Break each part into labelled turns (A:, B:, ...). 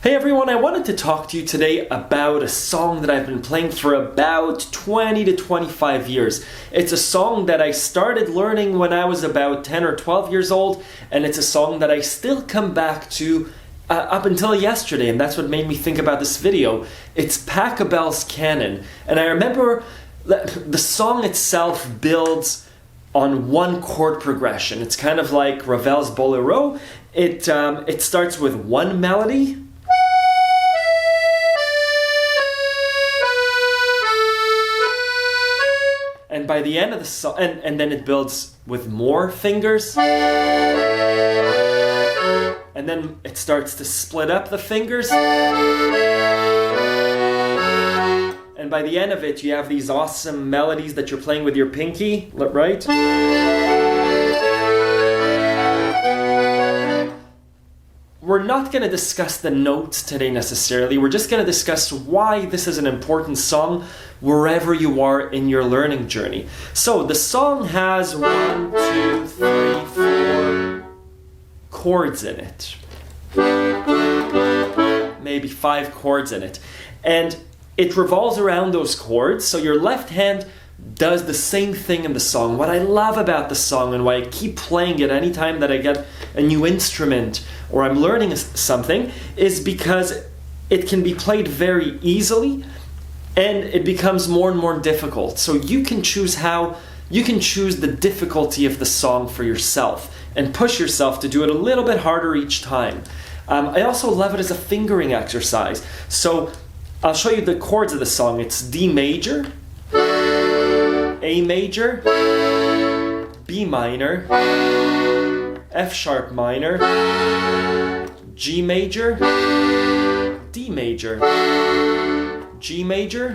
A: Hey everyone, I wanted to talk to you today about a song that I've been playing for about 20 to 25 years. It's a song that I started learning when I was about 10 or 12 years old, and it's a song that I still come back to up until yesterday, and that's what made me think about this video. It's Pachelbel's Canon, and I remember the song itself builds on one chord progression. It's kind of like Ravel's Bolero. It starts with one melody, and by the end of the song, and then it builds with more fingers, and then it starts to split up the fingers, and by the end of it you have these awesome melodies that you're playing with your pinky, right? We're not going to discuss the notes today necessarily. We're just going to discuss why this is an important song wherever you are in your learning journey. So the song has 1, 2, 3, 4 chords in it. Maybe 5 chords in it. And it revolves around those chords. So your left hand does the same thing in the song. What I love about the song and why I keep playing it anytime that I get a new instrument or I'm learning something is because it can be played very easily and it becomes more and more difficult. So you can choose the difficulty of the song for yourself and push yourself to do it a little bit harder each time. I also love it as a fingering exercise. So I'll show you the chords of the song. It's D major, A major, B minor, F sharp minor, G major, D major, G major,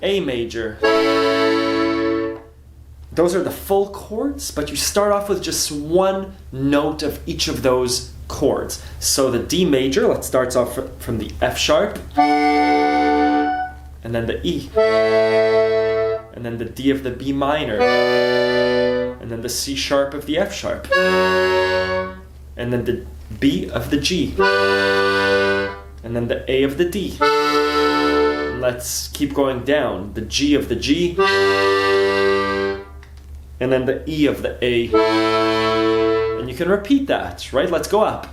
A: A major. Those are the full chords, but you start off with just one note of each of those chords. So the D major, let's start off from the F sharp, and then the E, and then the D of the B minor, and then the C sharp of the F sharp, and then the B of the G, and then the A of the D. Let's keep going down. The G of the G, and then the E of the A. And you can repeat that, right? Let's go up.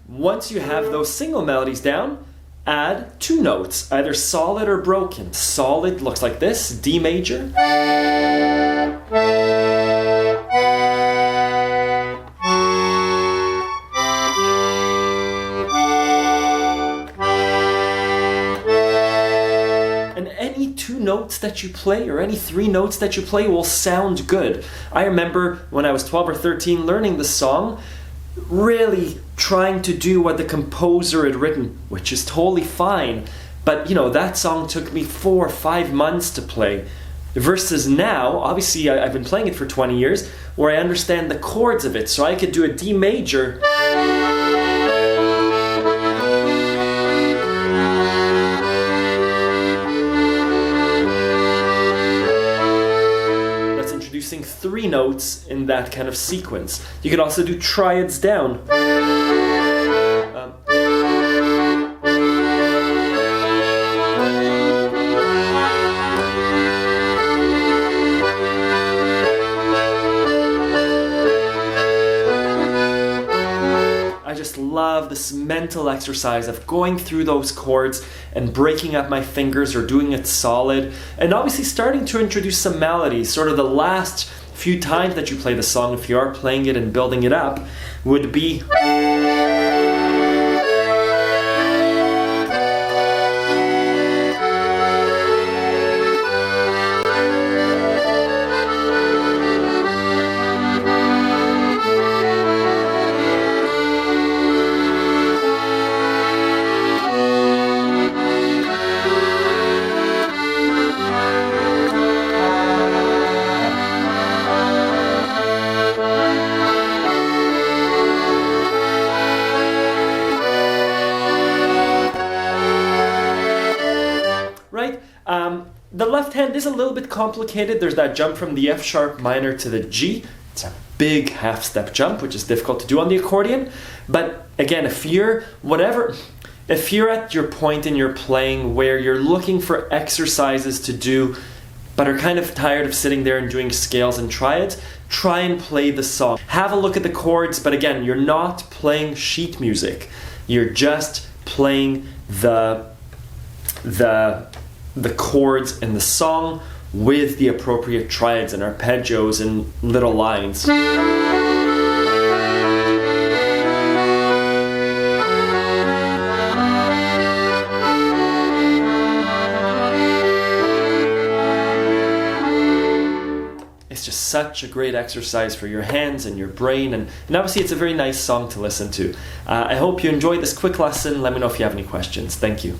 A: Once you have those single melodies down, add 2 notes, either solid or broken. Solid looks like this, D major. And any 2 notes that you play, or any 3 notes that you play, will sound good. I remember when I was 12 or 13 learning the song, really trying to do what the composer had written, which is totally fine. But that song took me 4 or 5 months to play. Versus now, obviously I've been playing it for 20 years, where I understand the chords of it. So I could do a D major. Introducing 3 notes in that kind of sequence. You could also do triads down. I just love this mental exercise of going through those chords and breaking up my fingers or doing it solid, and obviously starting to introduce some melodies. Sort of the last few times that you play the song, if you are playing it and building it up, would be left hand is a little bit complicated. There's that jump from the F sharp minor to the G. It's a big half step jump, which is difficult to do on the accordion. But again, if you're at your point in your playing where you're looking for exercises to do, but are kind of tired of sitting there and doing scales and triads, try and play the song. Have a look at the chords, but again, you're not playing sheet music. You're just playing the chords in the song with the appropriate triads and arpeggios and little lines. It's just such a great exercise for your hands and your brain, and obviously it's a very nice song to listen to. I hope you enjoyed this quick lesson. Let me know if you have any questions. Thank you.